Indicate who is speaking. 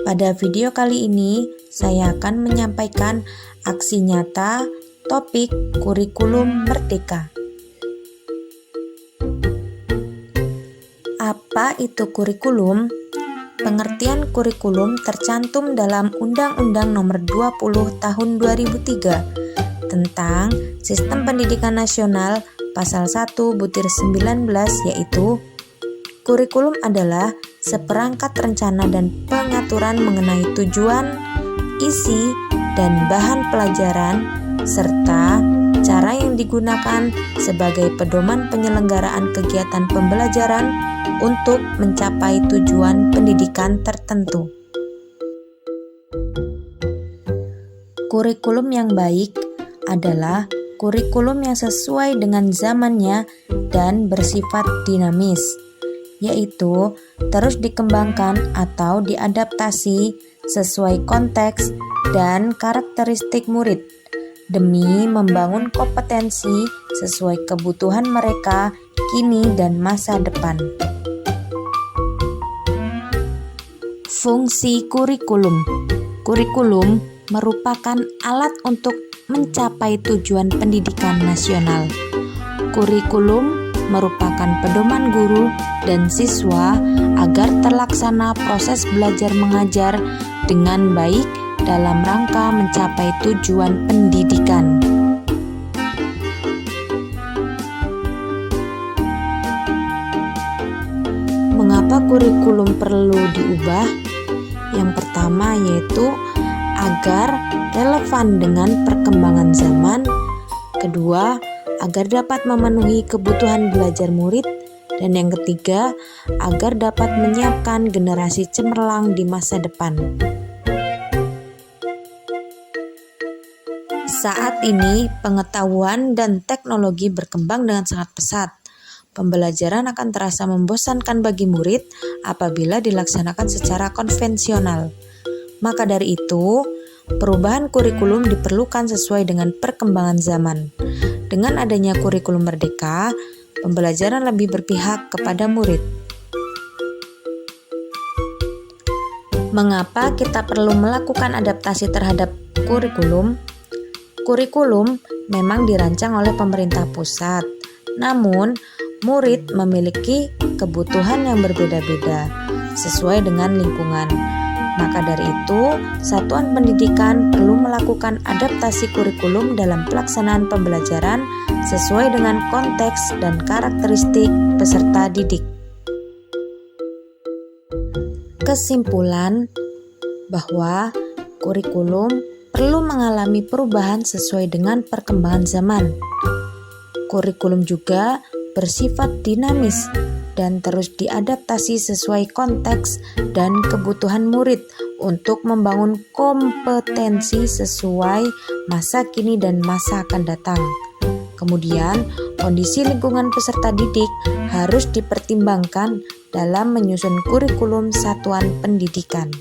Speaker 1: Pada video kali ini, saya akan menyampaikan aksi nyata topik kurikulum merdeka. Apa itu kurikulum? Pengertian kurikulum tercantum dalam Undang-Undang Nomor 20 Tahun 2003 tentang Sistem Pendidikan Nasional Pasal 1 Butir 19, yaitu kurikulum adalah seperangkat rencana dan pengaturan mengenai tujuan, isi, dan bahan pelajaran, serta cara yang digunakan sebagai pedoman penyelenggaraan kegiatan pembelajaran untuk mencapai tujuan pendidikan tertentu. Kurikulum yang baik adalah kurikulum yang sesuai dengan zamannya dan bersifat dinamis, yaitu terus dikembangkan atau diadaptasi sesuai konteks dan karakteristik murid demi membangun kompetensi sesuai kebutuhan mereka kini dan masa depan. Fungsi kurikulum. Kurikulum merupakan alat untuk mencapai tujuan pendidikan nasional. Kurikulum merupakan pedoman guru dan siswa agar terlaksana proses belajar mengajar dengan baik dalam rangka mencapai tujuan pendidikan. Mengapa kurikulum perlu diubah? Yang pertama yaitu agar relevan dengan perkembangan zaman. Kedua, agar dapat memenuhi kebutuhan belajar murid. Dan yang ketiga, agar dapat menyiapkan generasi cemerlang di masa depan. Saat ini, pengetahuan dan teknologi berkembang dengan sangat pesat. Pembelajaran akan terasa membosankan bagi murid apabila dilaksanakan secara konvensional. Maka dari itu, perubahan kurikulum diperlukan sesuai dengan perkembangan zaman. Dengan adanya kurikulum merdeka, pembelajaran lebih berpihak kepada murid. Mengapa kita perlu melakukan adaptasi terhadap kurikulum? Kurikulum memang dirancang oleh pemerintah pusat, namun murid memiliki kebutuhan yang berbeda-beda sesuai dengan lingkungan. Maka dari itu, satuan pendidikan perlu melakukan adaptasi kurikulum dalam pelaksanaan pembelajaran sesuai dengan konteks dan karakteristik peserta didik. Kesimpulan bahwa kurikulum perlu mengalami perubahan sesuai dengan perkembangan zaman. Kurikulum juga bersifat dinamis dan terus diadaptasi sesuai konteks dan kebutuhan murid untuk membangun kompetensi sesuai masa kini dan masa akan datang. Kemudian, kondisi lingkungan peserta didik harus dipertimbangkan dalam menyusun kurikulum satuan pendidikan.